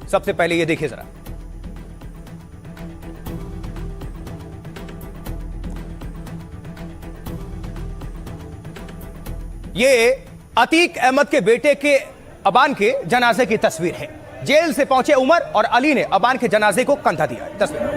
सबसे पहले ये देखिए जरा। ये अतीक अहमद के बेटे के अबान के जनाजे की तस्वीर है। जेल से पहुंचे उमर और अली ने अबान के जनाजे को कंधा दिया। तस्वीर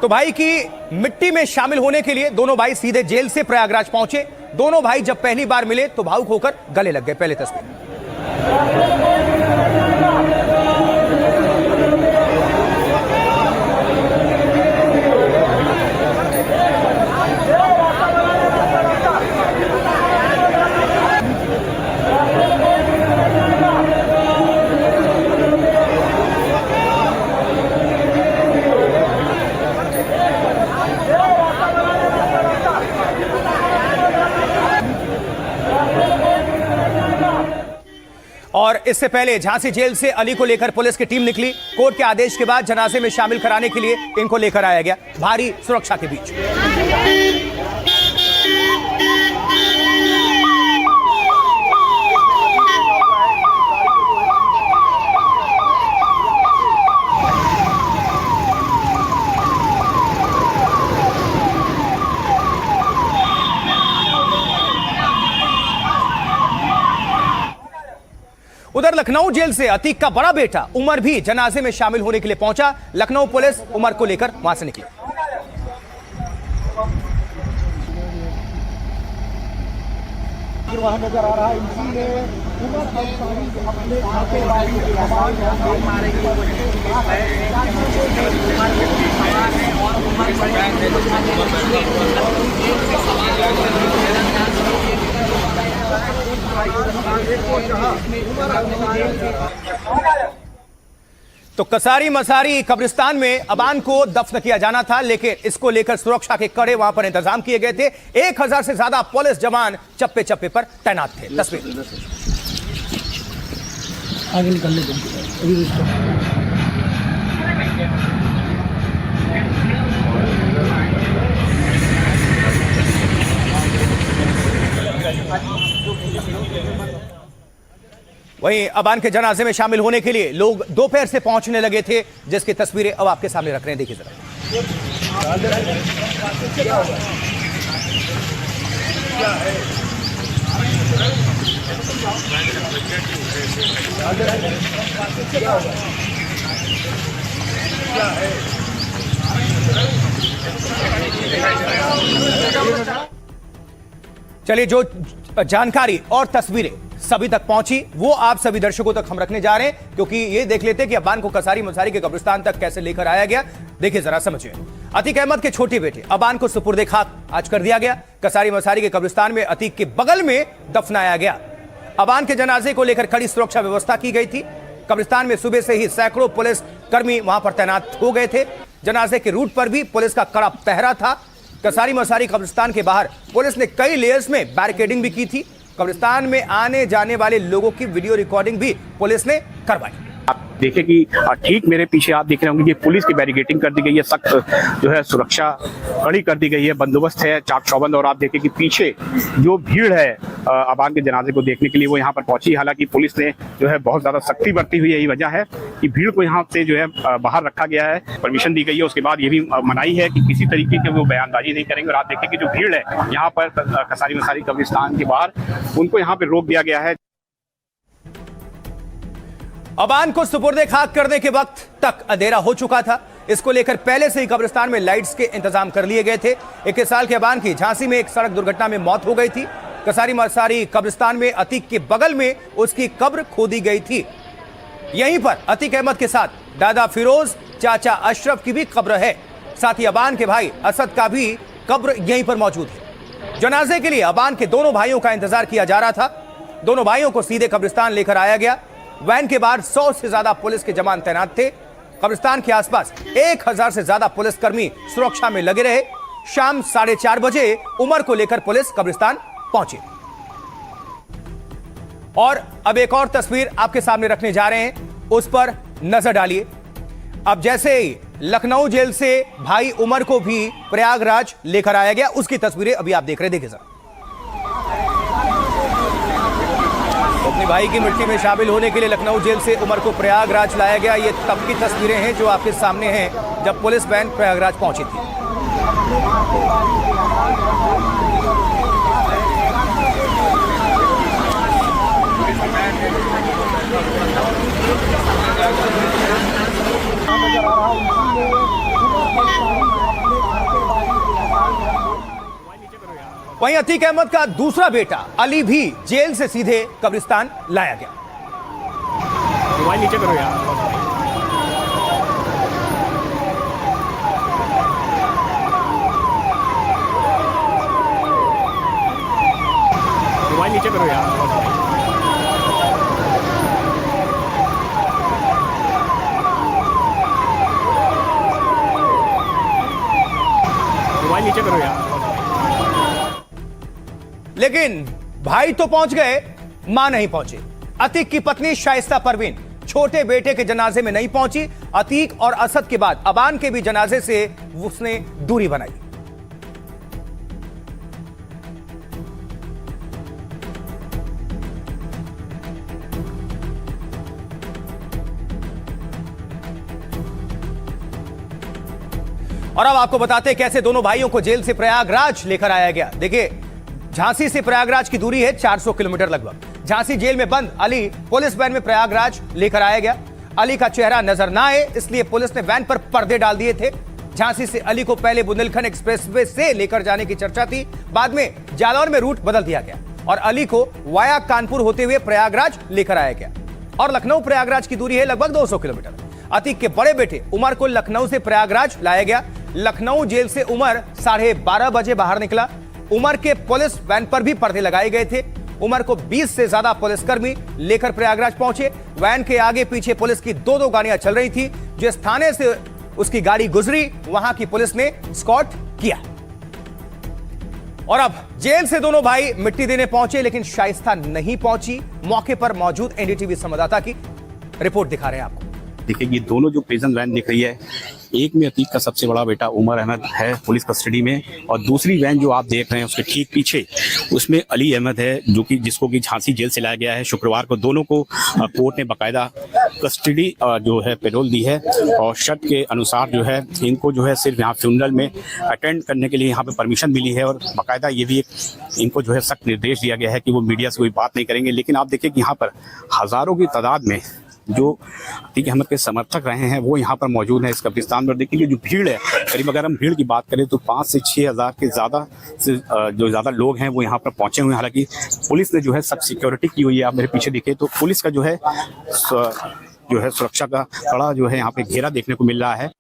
तो भाई की मिट्टी में शामिल होने के लिए दोनों भाई सीधे जेल से प्रयागराज पहुंचे। दोनों भाई जब पहली बार मिले तो भावुक होकर गले लग गए। पहले तस्वीर। और इससे पहले झांसी जेल से अली को लेकर पुलिस की टीम निकली। कोर्ट के आदेश के बाद जनाजे में शामिल कराने के लिए इनको लेकर आया गया, भारी सुरक्षा के बीच। उधर लखनऊ जेल से अतीक का बड़ा बेटा उमर भी जनाजे में शामिल होने के लिए पहुंचा। लखनऊ पुलिस उमर को लेकर वहां से निकली। नजर आ रहा है, इसीलिए उमर अंसारी अपने खातेदारी तो कसारी मसारी कब्रिस्तान में अबान को दफन किया जाना था, लेकिन इसको लेकर सुरक्षा के कड़े वहां पर इंतजाम किए गए थे। 1000 से ज्यादा पुलिस जवान चप्पे चप्पे पर तैनात थे। तस्वीर आगे निकलने दो। वहीं अबान के जनाजे में शामिल होने के लिए लोग दोपहर से पहुंचने लगे थे, जिसकी तस्वीरें अब आपके सामने रख रहे हैं। देखिए जरा। चलिए, जो जानकारी और तस्वीरें सभी तक पहुंची वो आप सभी दर्शकों तक हम रखने जा रहे हैं, क्योंकि ये देख लेते हैं कि अबान को कसारी मसारी के कब्रिस्तान तक कैसे लेकर आया गया। देखिए जरा, समझिए। अतीक अहमद के छोटे बेटे अबान को सुपुर्दे खाक आज कर दिया गया। कसारी मसारी के कब्रिस्तान में अतीक के बगल में दफनाया गया। अबान के जनाजे को लेकर कड़ी सुरक्षा व्यवस्था की गई थी। कब्रिस्तान में सुबह से ही सैकड़ों पुलिस कर्मी वहां पर तैनात हो गए थे। जनाजे के रूट पर भी पुलिस का कड़ा पहरा था। कसारी मसारी कब्रिस्तान के बाहर पुलिस ने कई लेयर्स में बैरिकेडिंग भी की थी। कब्रिस्तान में आने जाने वाले लोगों की वीडियो रिकॉर्डिंग भी पुलिस ने करवाई। आप देखें कि ठीक मेरे पीछे आप देख रहे होंगे कि पुलिस की बैरिकेडिंग कर दी गई है, सख्त जो है सुरक्षा कड़ी कर दी गई है, बंदोबस्त है चाक चौबंद। और आप देखें कि पीछे जो भीड़ है अबान के जनाजे को देखने के लिए वो यहाँ पर पहुंची। हालांकि पुलिस ने जो है बहुत ज्यादा सख्ती बरती हुई है। यही वजह है कि भीड़ को यहाँ से जो है बाहर रखा गया है, परमिशन दी गई है। उसके बाद ये भी मनाही है कि किसी तरीके की वो बयानबाजी नहीं करेंगे। और आप देखें कि जो भीड़ है यहाँ पर कसारी मसारी कब्रिस्तान के बाहर, उनको यहाँ पर रोक दिया गया है। अबान को सुपुर्दे खाक करने के वक्त तक अंधेरा हो चुका था। इसको लेकर पहले से ही कब्रिस्तान में लाइट्स के इंतजाम कर लिए गए थे। 21 साल के अबान की झांसी में एक सड़क दुर्घटना में मौत हो गई थी। कसारी मसारी कब्रिस्तान में अतीक के बगल में उसकी कब्र खोदी गई थी। यहीं पर अतीक अहमद के साथ दादा फिरोज, चाचा अशरफ की भी कब्र है। साथ ही अबान के भाई असद का भी कब्र यहीं पर मौजूद है। जनाजे के लिए अबान के दोनों भाइयों का इंतजार किया जा रहा था। दोनों भाइयों को सीधे कब्रिस्तान लेकर आया गया। वैन के बाहर 100 से ज्यादा पुलिस के जवान तैनात थे। कब्रिस्तान के आसपास 1000 से ज्यादा पुलिसकर्मी सुरक्षा में लगे रहे। शाम 4:30 बजे उमर को लेकर पुलिस कब्रिस्तान पहुंची। और अब एक और तस्वीर आपके सामने रखने जा रहे हैं, उस पर नजर डालिए। अब जैसे ही लखनऊ जेल से भाई उमर को भी प्रयागराज लेकर आया गया, उसकी तस्वीरें अभी आप देख रहे हैं। देखिए सर, अपने भाई की मिट्टी में शामिल होने के लिए लखनऊ जेल से उमर को प्रयागराज लाया गया। ये तब की तस्वीरें हैं जो आपके सामने हैं जब पुलिस वैन प्रयागराज पहुंची थी। वहीं अतीक अहमद का दूसरा बेटा अली भी जेल से सीधे कब्रिस्तान लाया गया। मोबाइल नीचे करो यार। मोबाइल नीचे करो यार। मोबाइल नीचे करो यार। लेकिन भाई तो पहुंच गए, मां नहीं पहुंची। अतीक की पत्नी शाइस्ता परवीन छोटे बेटे के जनाजे में नहीं पहुंची। अतीक और असद के बाद अबान के भी जनाजे से उसने दूरी बनाई। और अब आपको बताते हैं कैसे दोनों भाइयों को जेल से प्रयागराज लेकर आया गया। देखिए, झांसी से प्रयागराज की दूरी है 400 किलोमीटर लगभग। झांसी जेल में बंद अली पुलिस वैन में प्रयागराज लेकर आया गया। अली का चेहरा नजर ना आए इसलिए पुलिस ने वैन पर पर्दे डाल दिए थे। झांसी से अली को पहले बुंदेलखंड एक्सप्रेसवे से लेकर जाने की चर्चा थी, बाद में जालौर में रूट बदल दिया गया और अली को वाया कानपुर होते हुए प्रयागराज लेकर आया गया। और लखनऊ प्रयागराज की दूरी है लगभग 200 किलोमीटर। अतीक के बड़े बेटे उमर को लखनऊ से प्रयागराज लाया गया। लखनऊ जेल से उमर 12:30 बजे बाहर निकला। उमर के पुलिस वैन पर भी पर्दे लगाए गए थे। उमर को 20 से ज्यादा पुलिसकर्मी लेकर प्रयागराज पहुंचे। वैन के आगे पीछे पुलिस की दो गाड़ियां चल रही थी। जिस थाने से उसकी गाड़ी गुजरी वहां की पुलिस ने स्कॉट किया। और अब जेल से दोनों भाई मिट्टी देने पहुंचे, लेकिन शाइस्ता नहीं पहुंची। मौके पर मौजूद एनडीटीवी संवाददाता की रिपोर्ट दिखा रहे हैं आपको। देखिए, ये दोनों जो प्रिजन वैन दिख रही है, एक में अतीक का सबसे बड़ा बेटा उमर अहमद है पुलिस कस्टडी में, और दूसरी वैन जो आप देख रहे हैं उसके ठीक पीछे उसमें अली अहमद है, जो कि जिसको कि झांसी जेल से लाया गया है। शुक्रवार को दोनों को कोर्ट ने बाकायदा कस्टडी जो है पैरोल दी है और शर्त के अनुसार जो है इनको जो है सिर्फ यहाँ फ्यूनरल में अटेंड करने के लिए यहाँ पे परमिशन मिली है। और बाकायदा ये भी इनको जो है सख्त निर्देश दिया गया है कि वो मीडिया से कोई बात नहीं करेंगे। लेकिन आप देखिए कि यहाँ पर हज़ारों की तादाद में जो अतीक अहमद के समर्थक रहे हैं वो यहाँ पर मौजूद हैं इस कब्रिस्तान में। देखिए जो भीड़ है, करीब अगर हम भीड़ की बात करें तो 5 से 6 हज़ार के ज़्यादा लोग हैं वो यहाँ पर पहुँचे हुए हैं। हालांकि पुलिस ने जो है सब सिक्योरिटी की हुई है। आप मेरे पीछे देखिए तो पुलिस का जो है सुरक्षा का कड़ा जो है यहाँ पे घेरा देखने को मिल रहा है।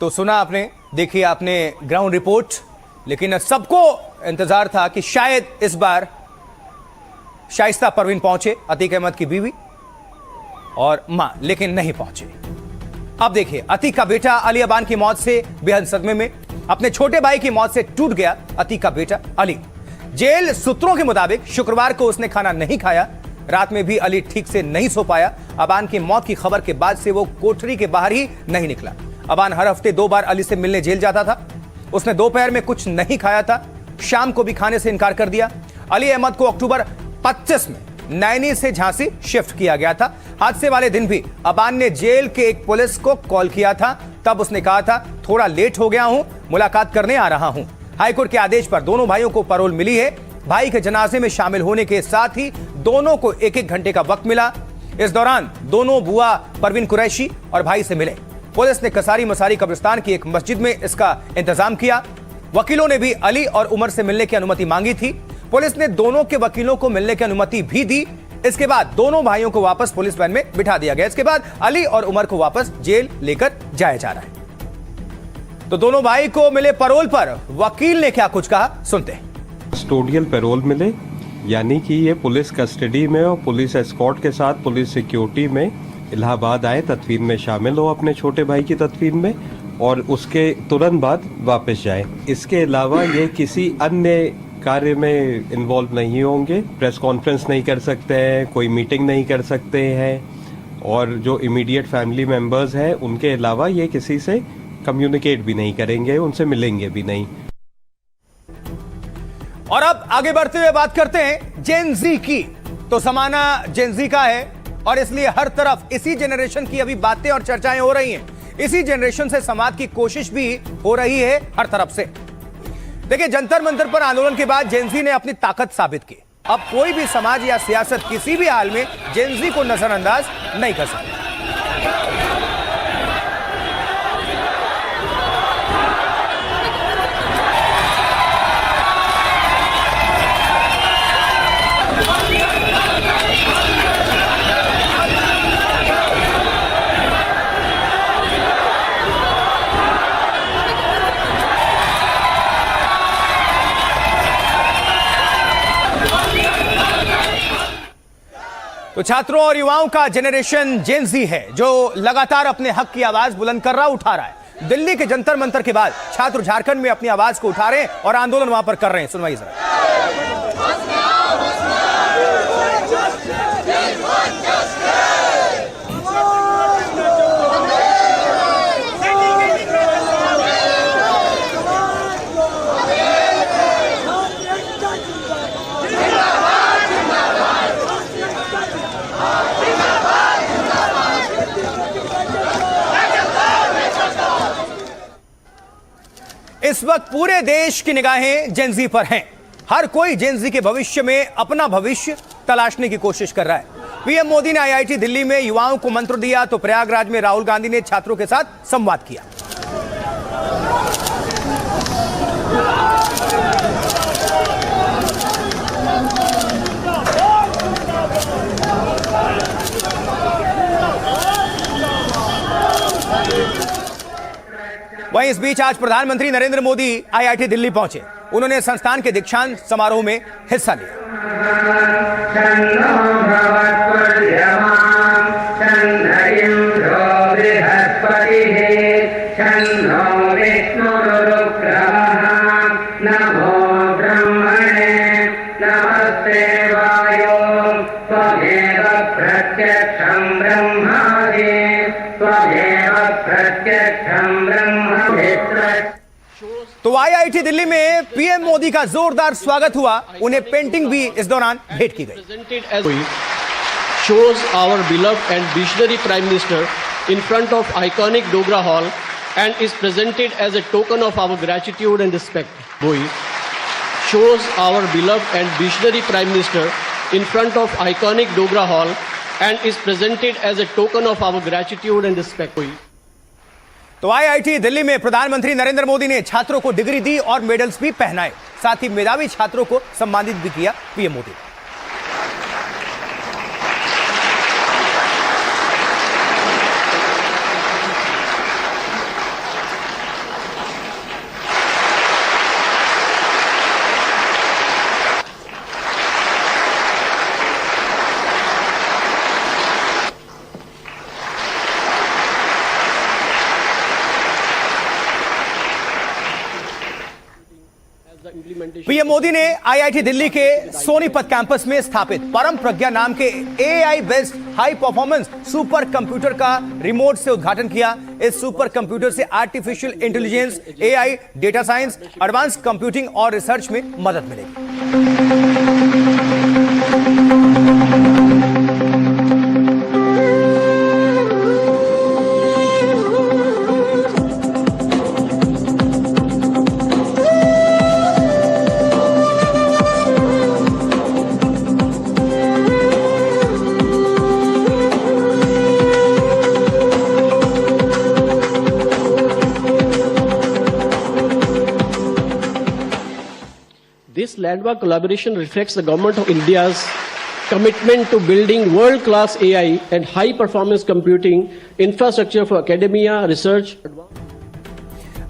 तो सुना आपने, देखिए आपने ग्राउंड रिपोर्ट, लेकिन सबको इंतजार था कि शायद इस बार शाइस्ता परवीन पहुंचे, अतीक अहमद की बीवी और मां, लेकिन नहीं पहुंचे। अब देखिए, अतीक का बेटा अली अबान की मौत से बेहद सदमे में। अपने छोटे भाई की मौत से टूट गया अतीक का बेटा अली। जेल सूत्रों के मुताबिक शुक्रवार को उसने खाना नहीं खाया। रात में भी अली ठीक से नहीं सो पाया। अबान की मौत की खबर के बाद से वो कोठरी के बाहर ही नहीं निकला। अबान हर हफ्ते 2 बार अली से मिलने जेल जाता था। उसने दोपहर में कुछ नहीं खाया था, शाम को भी खाने से इनकार कर दिया। अली अहमद को अक्टूबर 25 में नैनी से झांसी शिफ्ट किया गया था। हादसे वाले दिन भी अबान ने जेल के एक पुलिस को कॉल किया था। तब उसने कहा था, थोड़ा लेट हो गया हूं, मुलाकात करने आ रहा हूं। हाईकोर्ट के आदेश पर दोनों भाइयों को पैरोल मिली है। भाई के जनाजे में शामिल होने के साथ ही दोनों को 1-1 घंटे का वक्त मिला। इस दौरान दोनों बुआ परवीन कुरैशी और भाई से मिले। पुलिस ने कसारी मसारी कब्रिस्तान की एक मस्जिद में इसका इंतजाम किया। वकीलों ने भी अली और उमर से मिलने की अनुमति मांगी थी। पुलिस ने दोनों के वकीलों को मिलने की अनुमति भी दी। इसके बाद दोनों भाइयों को वापस पुलिस वैन में बिठा दिया गया। इसके बाद अली और उमर को वापस जेल लेकर जाया जा रहा है। तो दोनों भाई को मिले पैरोल पर वकील ने क्या कुछ कहा, सुनते हैं। कस्टोडियल पैरोल मिले यानी कि ये पुलिस कस्टडी में और पुलिस एस्कॉर्ट के साथ पुलिस सिक्योरिटी में इलाहाबाद आए, तदफीन में शामिल हो अपने छोटे भाई की तदफीन में, और उसके तुरंत बाद वापस जाए। इसके अलावा ये किसी अन्य कार्य में इन्वॉल्व नहीं होंगे, प्रेस कॉन्फ्रेंस नहीं कर सकते हैं, कोई मीटिंग नहीं कर सकते हैं, और जो इमीडिएट फैमिली मेंबर्स हैं उनके अलावा ये किसी से कम्युनिकेट भी नहीं करेंगे, उनसे मिलेंगे भी नहीं। और अब आगे बढ़ते हुए बात करते हैं जेन जी की। तो जमाना जेन जी का है और इसलिए हर तरफ इसी जनरेशन की अभी बातें और चर्चाएं हो रही हैं। इसी जनरेशन से समाज की कोशिश भी हो रही है हर तरफ से। देखिए, जंतर मंतर पर आंदोलन के बाद जेन जी ने अपनी ताकत साबित की। अब कोई भी समाज या सियासत किसी भी हाल में जेन जी को नजरअंदाज नहीं कर सकता। तो छात्रों और युवाओं का जनरेशन जेन जी है जो लगातार अपने हक की आवाज बुलंद कर रहा उठा रहा है। दिल्ली के जंतर मंतर के बाद छात्र झारखंड में अपनी आवाज को उठा रहे हैं और आंदोलन वहां पर कर रहे हैं। सुनवाइए जरा। इस वक्त पूरे देश की निगाहें जेन जी पर हैं। हर कोई जेन जी के भविष्य में अपना भविष्य तलाशने की कोशिश कर रहा है। पीएम मोदी ने आईआईटी दिल्ली में युवाओं को मंत्र दिया तो प्रयागराज में राहुल गांधी ने छात्रों के साथ संवाद किया। वहीं इस बीच आज प्रधानमंत्री नरेंद्र मोदी आईआईटी दिल्ली पहुंचे। उन्होंने संस्थान के दीक्षांत समारोह में हिस्सा लिया। तो आईआईटी दिल्ली में पीएम मोदी का जोरदार स्वागत हुआ। उन्हें पेंटिंग भी इस दौरान भेंट की गई। shows our beloved and visionary Prime Minister in front of iconic Dogra Hall and is presented as a token of our gratitude and respect. Shows our beloved and visionary Prime Minister in front of iconic Dogra Hall and is presented as a token of our gratitude and respect. तो IIT Delhi में प्रधानमंत्री नरेंद्र मोदी ने छात्रों को degree दी और medals भी पहनाए। साथ ही मेधावी छात्रों को सम्मानित भी किया पीएम मोदी ने। पीएम मोदी ने आईआईटी दिल्ली के सोनीपत कैंपस में स्थापित परम प्रज्ञा नाम के AI based high performance super computer का रिमोट से उद्घाटन किया। इस सुपर कंप्यूटर से artificial intelligence, AI, data science, advance computing और रिसर्च में मदद मिलेगी। This landmark collaboration reflects the Government of India's commitment to building world-class AI and high-performance computing infrastructure for academia, research.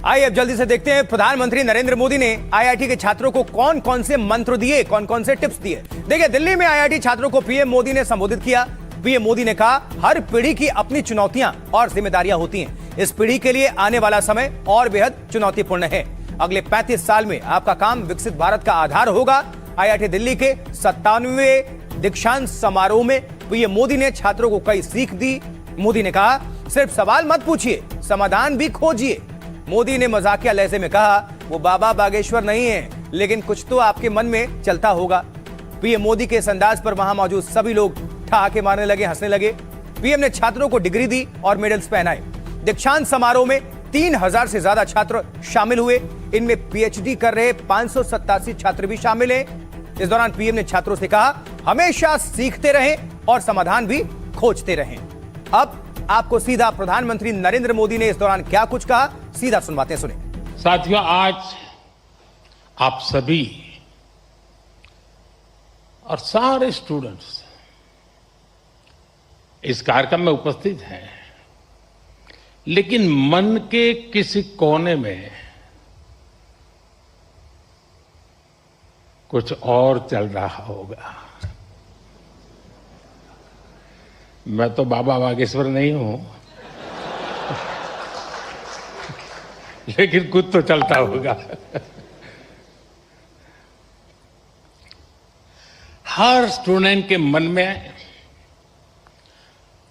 आइए अब जल्दी से देखते हैं प्रधानमंत्री नरेंद्र मोदी ने आईआईटी के छात्रों को कौन कौन से मंत्र दिए, कौन कौन से टिप्स दिए। देखिए, दिल्ली में आईआईटी छात्रों को पीएम मोदी ने संबोधित किया। पीएम मोदी ने कहा, हर पीढ़ी की अपनी चुनौतियां और जिम्मेदारियां होती हैं। इस पीढ़ी के लिए आने वाला समय और बेहद चुनौतीपूर्ण है। अगले 35 साल में आपका काम विकसित भारत का आधार होगा। आईआईटी दिल्ली के 97वें दीक्षांत समारोह में पीएम मोदी ने छात्रों को कई सीख दी। मोदी ने कहा, सिर्फ सवाल मत पूछिए, समाधान भी खोजिए। मोदी ने मजाकिया लहजे में कहा, वो बाबा बागेश्वर नहीं है, लेकिन कुछ तो आपके मन में चलता होगा। पीएम मोदी के इस अंदाज पर वहां मौजूद सभी लोग ठहाके मारने लगे, हंसने लगे। पीएम ने छात्रों को डिग्री दी और मेडल्स पहनाए। दीक्षांत समारोह में 3000 से ज्यादा छात्र शामिल हुए। इनमें पीएचडी कर रहे 587 छात्र भी शामिल हैं। इस दौरान पीएम ने छात्रों से कहा, हमेशा सीखते रहें और समाधान भी खोजते रहें। अब आपको सीधा प्रधानमंत्री नरेंद्र मोदी ने इस दौरान क्या कुछ कहा, सीधा सुनवाते हैं, सुने। साथियों, आज आप सभी और सारे स्टूडेंट्स इस कार्यक्रम में उपस्थित हैं, लेकिन मन के किसी कोने में कुछ और चल रहा होगा। मैं तो बाबा बागेश्वर नहीं हूं, लेकिन कुछ तो चलता होगा। हर स्टूडेंट के मन में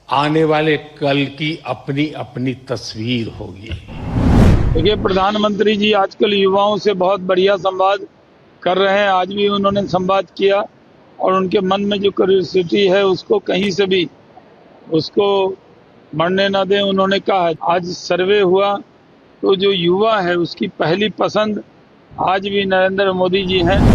आने वाले कल की अपनी अपनी तस्वीर होगी। देखिए, प्रधानमंत्री जी आजकल युवाओं से बहुत बढ़िया संवाद कर रहे हैं। आज भी उन्होंने संवाद किया और उनके मन में जो क्यूरियोसिटी है उसको कहीं से भी उसको मरने ना दें। उन्होंने कहा, आज सर्वे हुआ तो जो युवा है उसकी पहली पसंद आज भी नरेंद्र मोदी जी हैं।